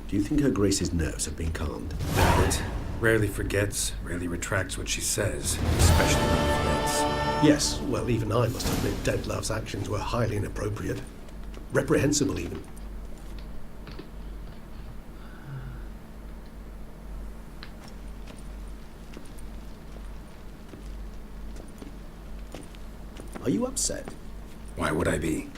Do you think Her Grace's nerves have been calmed? Doubt it. Rarely forgets, rarely retracts what she says, especially when threats. Yes, well, even I must admit Dettlaff's actions were highly inappropriate. Reprehensible, even. Are you upset? Why would I be?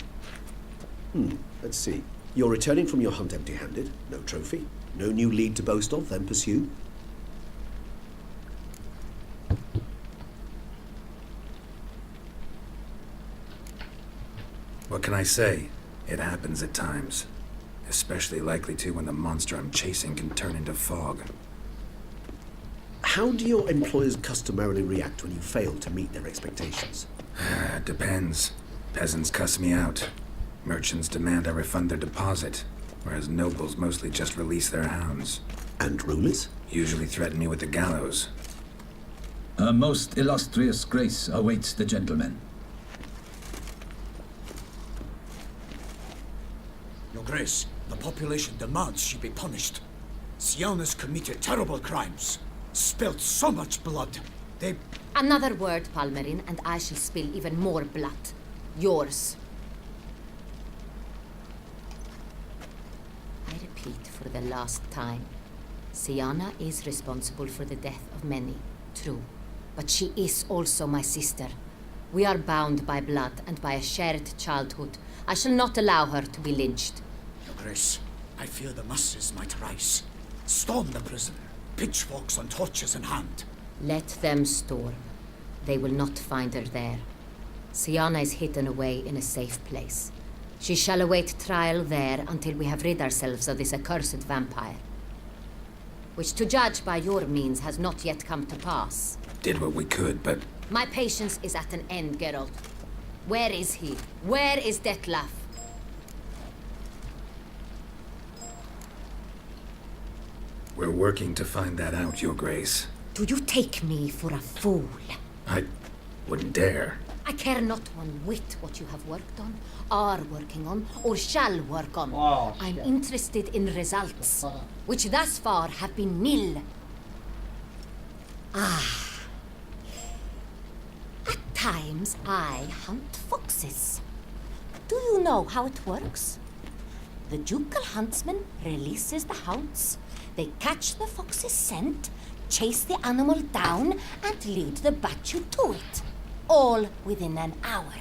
Let's see. You're returning from your hunt empty-handed. No trophy. No new lead to boast of, then pursue. What can I say? It happens at times. Especially likely to when the monster I'm chasing can turn into fog. How do your employers customarily react when you fail to meet their expectations? Depends. Peasants cuss me out. Merchants demand I refund their deposit, whereas nobles mostly just release their hounds. And rulers? Usually threaten me with the gallows. Her most illustrious grace awaits the gentleman. Your Grace, the population demands she be punished. Siana's committed terrible crimes. Spilt so much blood. They... Another word, Palmerin, and I shall spill even more blood. Yours. I repeat for the last time. Siana is responsible for the death of many, true. But she is also my sister. We are bound by blood and by a shared childhood. I shall not allow her to be lynched. Your Grace, I fear the masses might rise. Storm the prison, pitchforks and torches in hand. Let them storm. They will not find her there. Siana is hidden away in a safe place. She shall await trial there until we have rid ourselves of this accursed vampire. Which, to judge by your means, has not yet come to pass. Did what we could, but... My patience is at an end, Geralt. Where is he? Where is Dettlaff? We're working to find that out, Your Grace. Do you take me for a fool? I wouldn't dare. I care not one whit what you have worked on, are working on, or shall work on. Oh, I'm shit. interested in results, which thus far have been nil. At times, I hunt foxes. Do you know how it works? The ducal huntsman releases the hounds. They catch the fox's scent, chase the animal down, and lead the battue to it. All within an hour.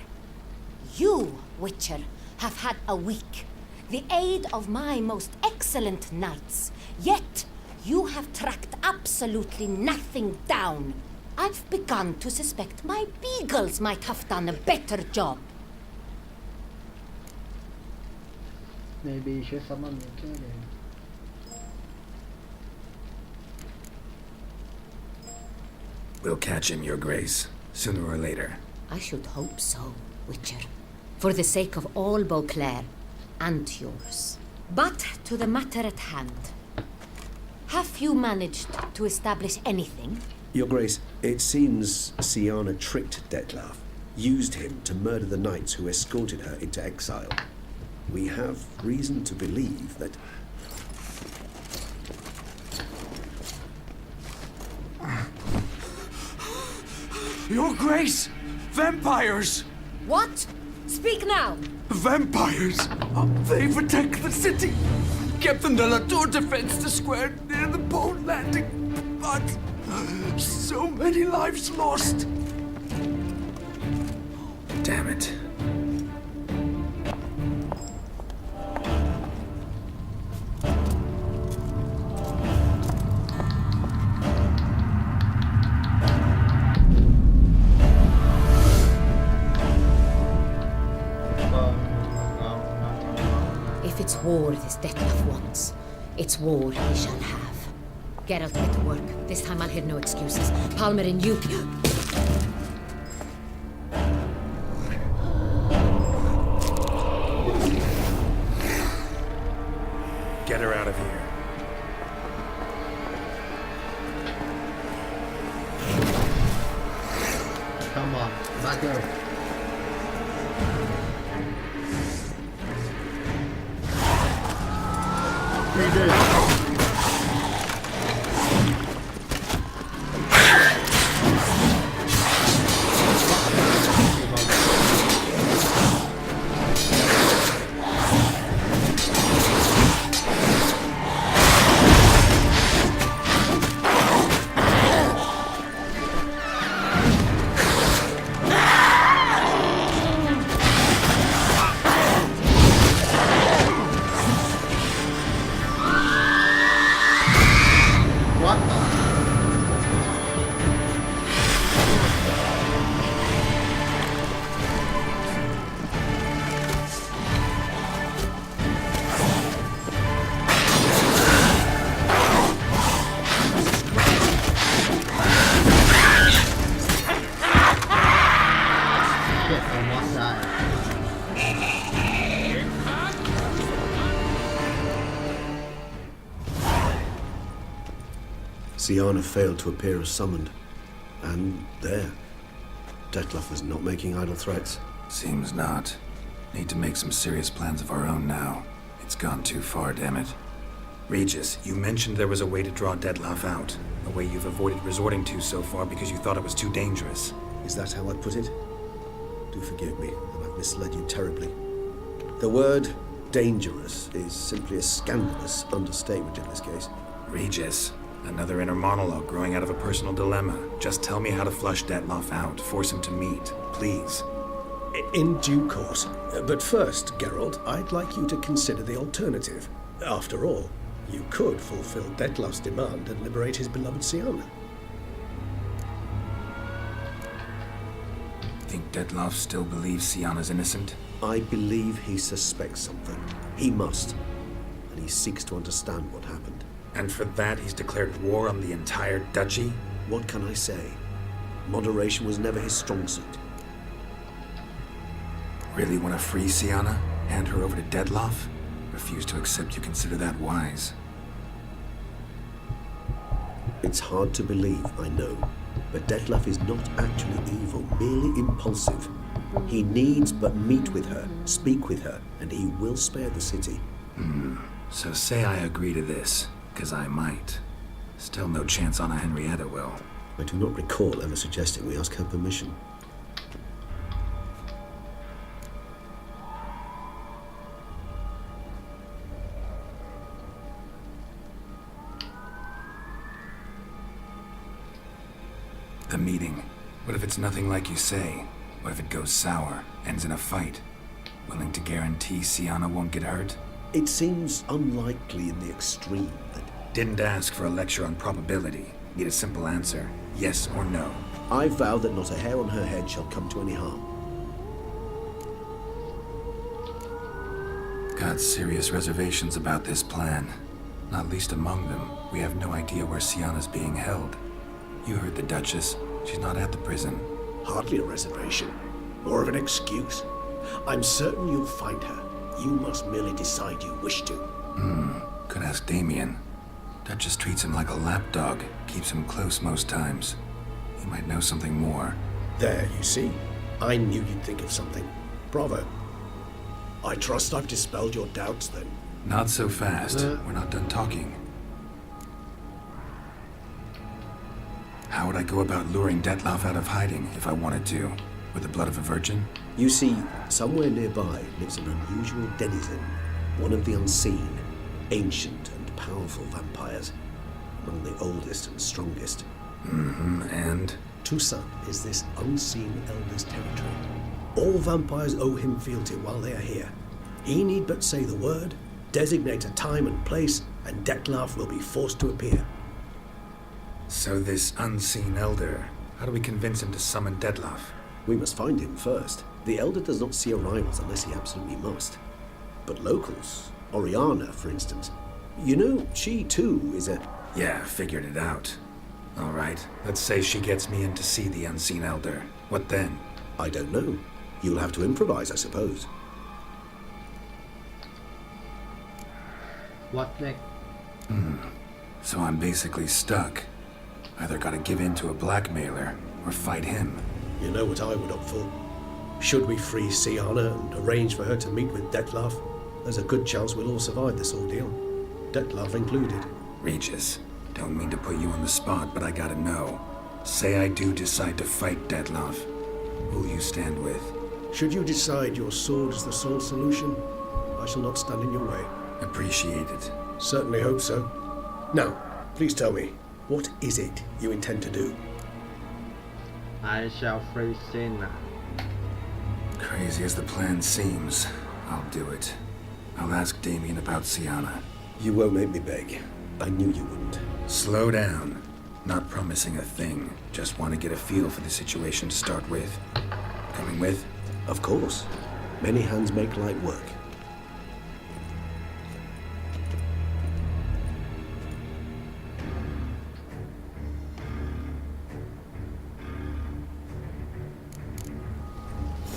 You, Witcher, have had a week. The aid of my most excellent knights. Yet, you have tracked absolutely nothing down. I've begun to suspect my beagles might have done a better job. Maybe you should summon me too then. We'll catch him, Your Grace, sooner or later. I should hope so, Witcher. For the sake of all Beauclair and yours. But to the matter at hand. Have you managed to establish anything? Your Grace, it seems Siana tricked Dettlaff, used him to murder the knights who escorted her into exile. We have reason to believe that... Your Grace! Vampires! What? Speak now! Vampires! They've attacked the city! Captain de la Tour defends the square near the boat landing, but so many lives lost! Damn it. If it's war this Dettlaff wants, it's war he shall have. Geralt, get to work. This time I'll hear no excuses. Palmerin, you... Get her out of here. Come on, back her. What? Shit, almost died. Sienna failed to appear as summoned. And there. Detlef was not making idle threats. Seems not. Need to make some serious plans of our own now. It's gone too far, damn it. Regis, you mentioned there was a way to draw Detlef out. A way you've avoided resorting to so far because you thought it was too dangerous. Is that how I put it? Do forgive me that I've misled you terribly. The word dangerous is simply a scandalous understatement in this case. Regis, another inner monologue growing out of a personal dilemma. Just tell me how to flush Detlef out, force him to meet, please. In due course. But first, Geralt, I'd like you to consider the alternative. After all, you could fulfill Detlef's demand and liberate his beloved Sienna. Think Detlef still believes Sienna's innocent? I believe he suspects something. He must. And he seeks to understand what happened. And for that, he's declared war on the entire duchy? What can I say? Moderation was never his strong suit. Really want to free Sienna? Hand her over to Detlef? Refuse to accept you consider that wise. It's hard to believe, I know. But Detlef is not actually evil, merely impulsive. He needs but meet with her, speak with her, and he will spare the city. So say I agree to this, 'cause I might. Still no chance Anna Henrietta will. I do not recall ever suggesting we ask her permission. The meeting. What if it's nothing like you say? What if it goes sour, ends in a fight? Willing to guarantee Sienna won't get hurt? It seems unlikely in the extreme that Didn't ask for a lecture on probability. Need a simple answer. Yes or no. I vow that not a hair on her head shall come to any harm. Got serious reservations about this plan. Not least among them, we have no idea where Sienna's being held. You heard the Duchess. She's not at the prison. Hardly a reservation. More of an excuse. I'm certain you'll find her. You must merely decide you wish to. Could ask Damien. Duchess treats him like a lapdog. Keeps him close most times. He might know something more. There, you see. I knew you'd think of something. Bravo. I trust I've dispelled your doubts, then. Not so fast. We're not done talking. How would I go about luring Detlef out of hiding if I wanted to? With the blood of a virgin? You see, somewhere nearby lives an unusual denizen, one of the unseen, ancient and powerful vampires, among the oldest and strongest. And? Toussaint is this unseen elder's territory. All vampires owe him fealty while they are here. He need but say the word, designate a time and place, and Detlef will be forced to appear. So this unseen elder, how do we convince him to summon Detlef? We must find him first. The Elder does not see arrivals unless he absolutely must. But locals, Oriana, for instance, you know, she too is a... Yeah, figured it out. All right, let's say she gets me in to see the unseen elder. What then? I don't know. You'll have to improvise, I suppose. What next? So I'm basically stuck. Either gotta give in to a blackmailer or fight him. You know what I would opt for? Should we free Sienna and arrange for her to meet with Detlef, there's a good chance we'll all survive this ordeal. Dettlaff included. Regis, don't mean to put you on the spot, but I gotta know. Say I do decide to fight Dettlaff. Who'll you stand with? Should you decide your sword is the sole solution, I shall not stand in your way. Appreciate it. Certainly hope so. Now, please tell me, what is it you intend to do? I shall free Sin. Crazy as the plan seems, I'll do it. I'll ask Damien about Siana. You won't make me beg. I knew you wouldn't. Slow down. Not promising a thing. Just want to get a feel for the situation to start with. Coming with? Of course. Many hands make light work.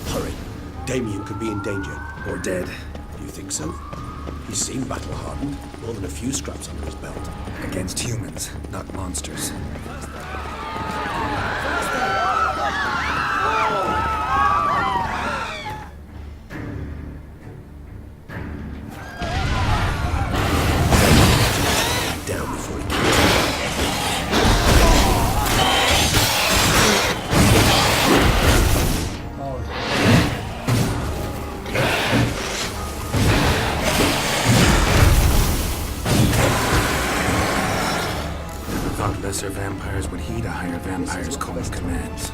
Hurry. Damien could be in danger. Or dead. Do you think so? He seemed battle-hardened. More than a few scraps under his belt. Against humans, not monsters. Down before he kills you. Thought lesser vampires would heed a higher vampire's call and commands.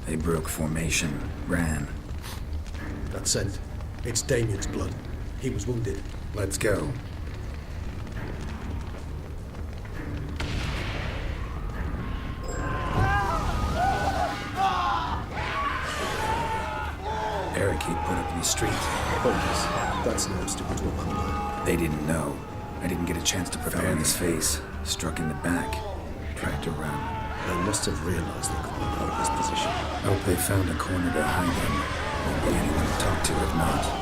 They broke formation, ran. That scent. It's Damien's blood. He was wounded. Let's go. Barricade put up in the street. Pointless. That's no obstacle to a vampire. They didn't know. I didn't get a chance to prepare. Fell in his face, struck in the back, tried to run. They must have realized they couldn't hold this position. Hope they found a corner to hide in. Won't be anyone to talk to if not.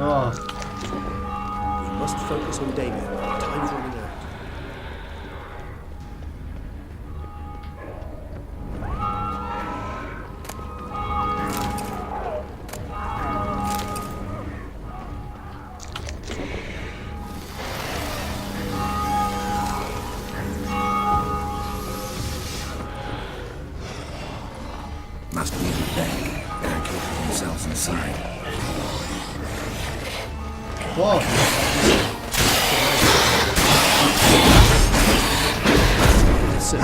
We must focus on Damien. Time's running out. Must be in the bank. Barricaded themselves inside. Whoa. That's it.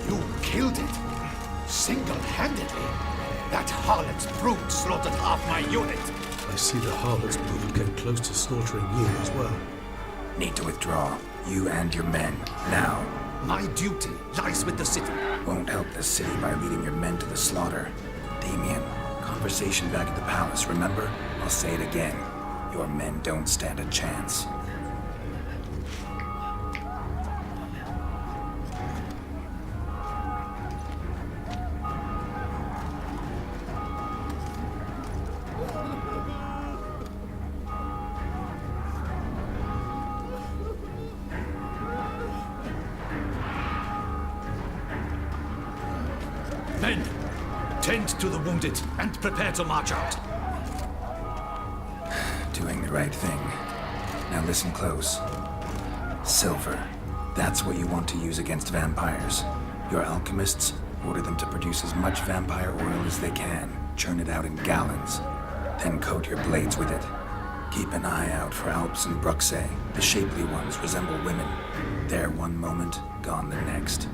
You Single-handedly? That harlot's brood slaughtered half my unit. I see the harlot's brood came close to slaughtering you as well. Need to withdraw. You and your men. Now. My duty lies with the city. Won't help the city by leading your men to the slaughter. Damien, conversation back at the palace, remember? I'll say it again. Your men don't stand a chance. Men, tend to the wounded and prepare to march out. Doing the right thing. Now listen close. Silver. That's what you want to use against vampires. Your alchemists, order them to produce as much vampire oil as they can. Churn it out in gallons. Then coat your blades with it. Keep an eye out for Alps and Bruxae. The shapely ones resemble women. There one moment, gone the next.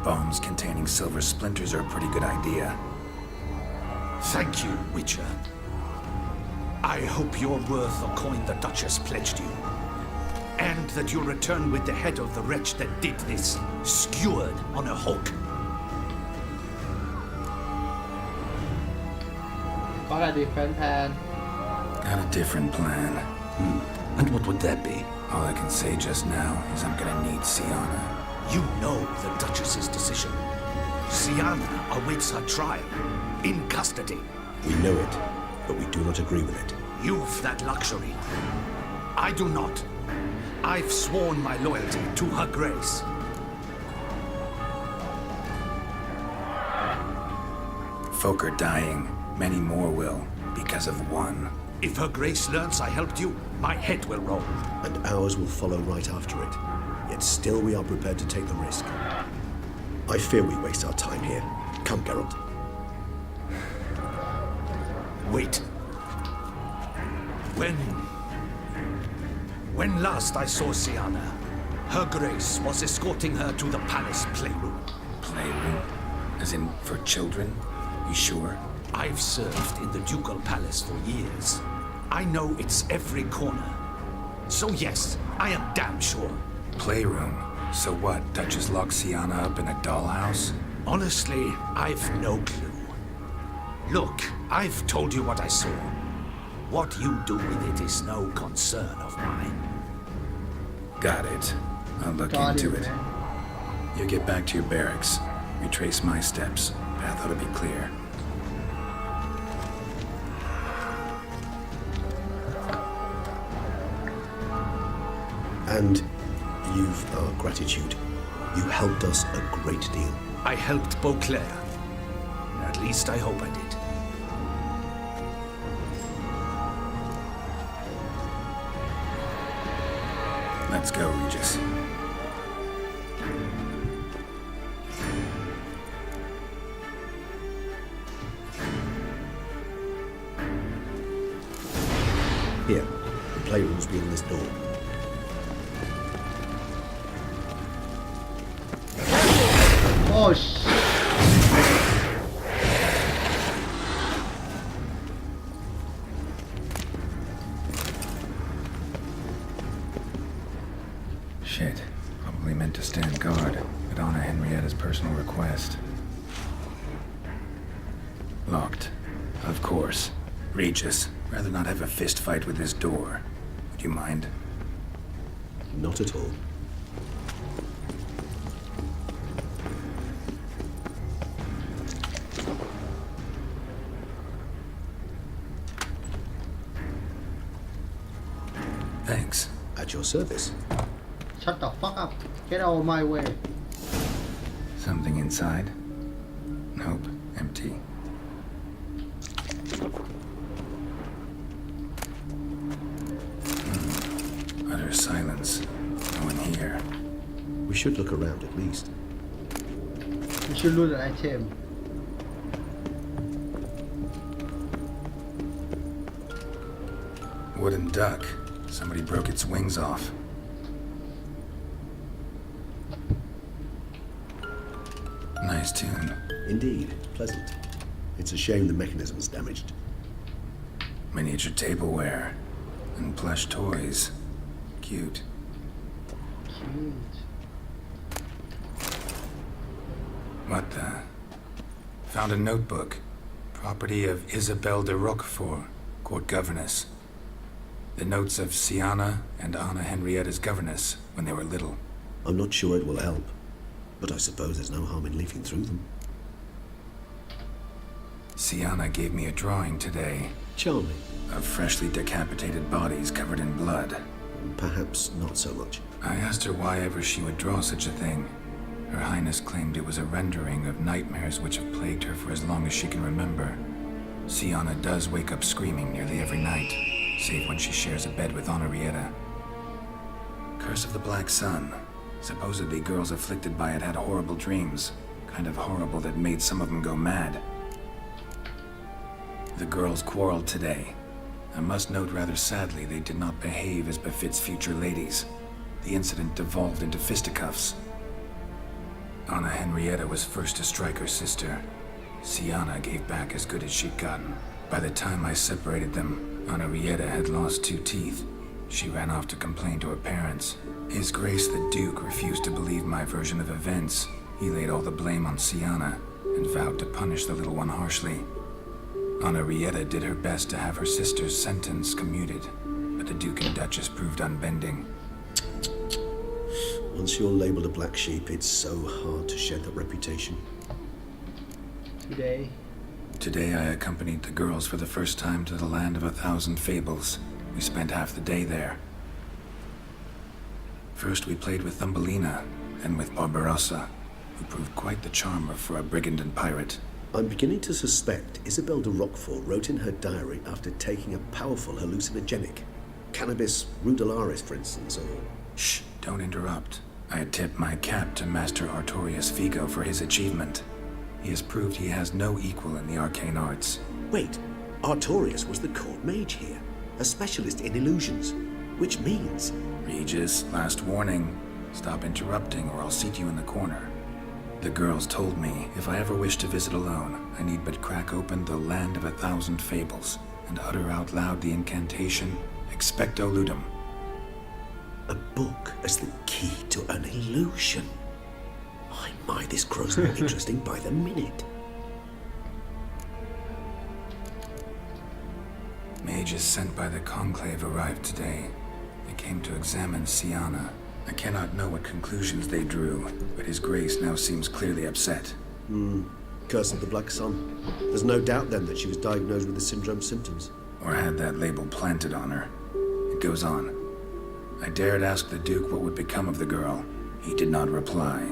Bombs containing silver splinters are a pretty good idea. Thank you, Witcher. I hope you're worth the coin the Duchess pledged you. And that you'll return with the head of the wretch that did this, skewered on a hook. Got a different plan. Got a different plan. And what would that be? All I can say just now is I'm gonna need Sienna. You know the Duchess's decision. Sienna awaits her trial, in custody. We know it, but we do not agree with it. You've that luxury. I do not. I've sworn my loyalty to her grace. Folk are dying. Many more will, because of one. If her grace learns I helped you, my head will roll. And ours will follow right after it. Yet still we are prepared to take the risk. I fear we waste our time here. Come, Geralt. Wait. When last I saw Sienna, her grace was escorting her to the palace playroom. Playroom? As in, for children? You sure? I've served in the ducal palace for years. I know it's every corner. So yes, I am damn sure. Playroom? So what, Duchess locked Sienna up in a dollhouse? Honestly, I've no clue. Look, I've told you what I saw. What you do with it is no concern of mine. Got it. I'll look Got into it, it. man. You get back to your barracks. Retrace my steps. Path ought to be clear. And you've our gratitude. You helped us a great deal. I helped Beauclair. At least I hope I did. Let's go, Regis. Here, the playroom's beyond this door. Oh shit. Shit. Probably meant to stand guard, but honor Henrietta's personal request. Locked. Of course. Regis, rather not have a fist fight with this door. Would you mind? Not at all. Thanks. At your service. Shut the fuck up. Get out of my way. Something inside? Nope. Empty. Utter silence. No one here. We should look around at least. You should loot an item. Wooden duck. Somebody broke its wings off. Nice nice tune. Indeed, pleasant. It's a shame the mechanism's damaged. Miniature tableware and plush toys. Cute. Cute. What the? Found a notebook. Property of Isabelle de Roquefort, court governess. The notes of Siana and Anna Henrietta's governess when they were little. I'm not sure it will help, but I suppose there's no harm in leafing through them. Siana gave me a drawing today Charming. of freshly decapitated bodies covered in blood. Perhaps not so much. I asked her why ever she would draw such a thing. Her Highness claimed it was a rendering of nightmares which have plagued her for as long as she can remember. Siana does wake up screaming nearly every night, save when she shares a bed with Henrietta. Curse of the Black Sun. Supposedly girls afflicted by it had horrible dreams. Kind of horrible that made some of them go mad. The girls quarreled today. I must note rather sadly they did not behave as befits future ladies. The incident devolved into fisticuffs. Anna Henrietta was first to strike her sister. Siana gave back as good as she'd gotten. By the time I separated them, Henrietta had lost 2 teeth. She ran off to complain to her parents. His Grace the Duke refused to believe my version of events. He laid all the blame on Siana and vowed to punish the little one harshly. Henrietta did her best to have her sister's sentence commuted, but the Duke and Duchess proved unbending. Once you're labeled a black sheep, it's so hard to shed that reputation. Today I accompanied the girls for the first time to the land of 1,000 fables. We spent half the day there. First we played with Thumbelina, then with Barbarossa, who proved quite the charmer for a brigand and pirate. I'm beginning to suspect Isabelle de Roquefort wrote in her diary after taking a powerful hallucinogenic. Cannabis rudularis, for instance, or... Shh, don't interrupt. I had tipped my cap to Master Artorius Figo for his achievement. He has proved he has no equal in the arcane arts. Wait, Artorius was the court mage here, a specialist in illusions, which means... Regis, last warning. Stop interrupting or I'll seat you in the corner. The girls told me if I ever wish to visit alone, I need but crack open the land of 1,000 fables and utter out loud the incantation, Expecto Ludum. A book as the key to an illusion. My, this grows more interesting by the minute. Mages sent by the Conclave arrived today. They came to examine Siana. I cannot know what conclusions they drew, but His Grace now seems clearly upset. Curse of the Black Sun. There's no doubt then that she was diagnosed with the syndrome symptoms. Or had that label planted on her. It goes on. I dared ask the Duke what would become of the girl. He did not reply.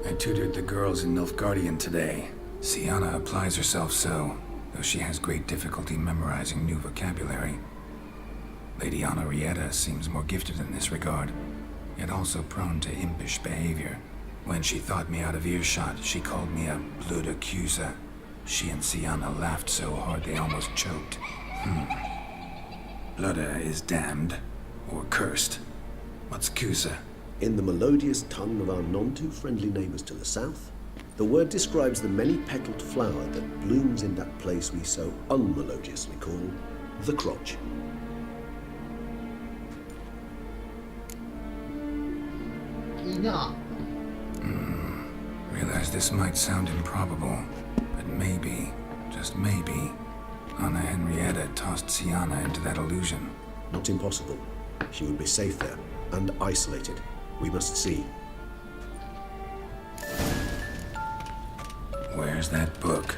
I tutored the girls in Nilfgaardian today. Siana applies herself so, though she has great difficulty memorizing new vocabulary. Lady Henrietta seems more gifted in this regard, yet also prone to impish behavior. When she thought me out of earshot, she called me a blood accuser. She and Siana laughed so hard they almost choked. Blooda is damned, or cursed. What's Cusa? In the melodious tongue of our none-too-friendly neighbours to the south, the word describes the many-petaled flower that blooms in that place we so unmelodiously call the crotch. Enough. Realize this might sound improbable, but maybe, just maybe, Anna Henrietta tossed Siana into that illusion. Not impossible. She would be safe there, and isolated. We must see. Where's that book?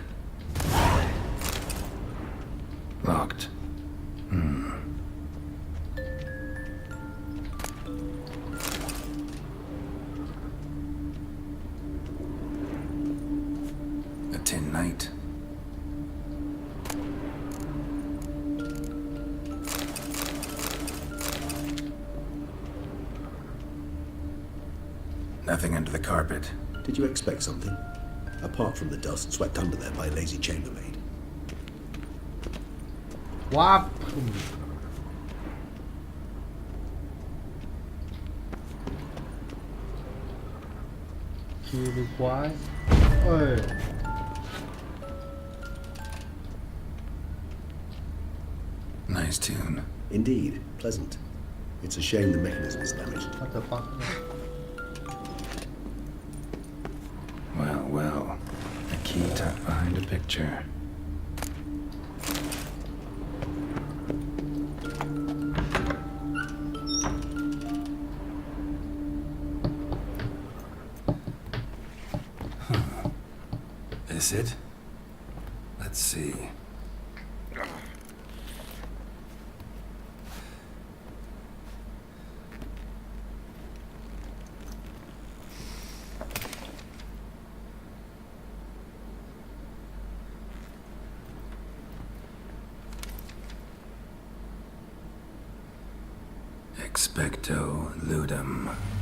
Locked. A tin knight. Nothing under the carpet. Did you expect something? Apart from the dust swept under there by a lazy chambermaid. What? คิวดูควายเอ้ย Nice tune. Indeed, pleasant. It's a shame the mechanism is damaged. what the fuck Well, well. A key tucked behind a picture. This it? Let's see. Expecto ludum.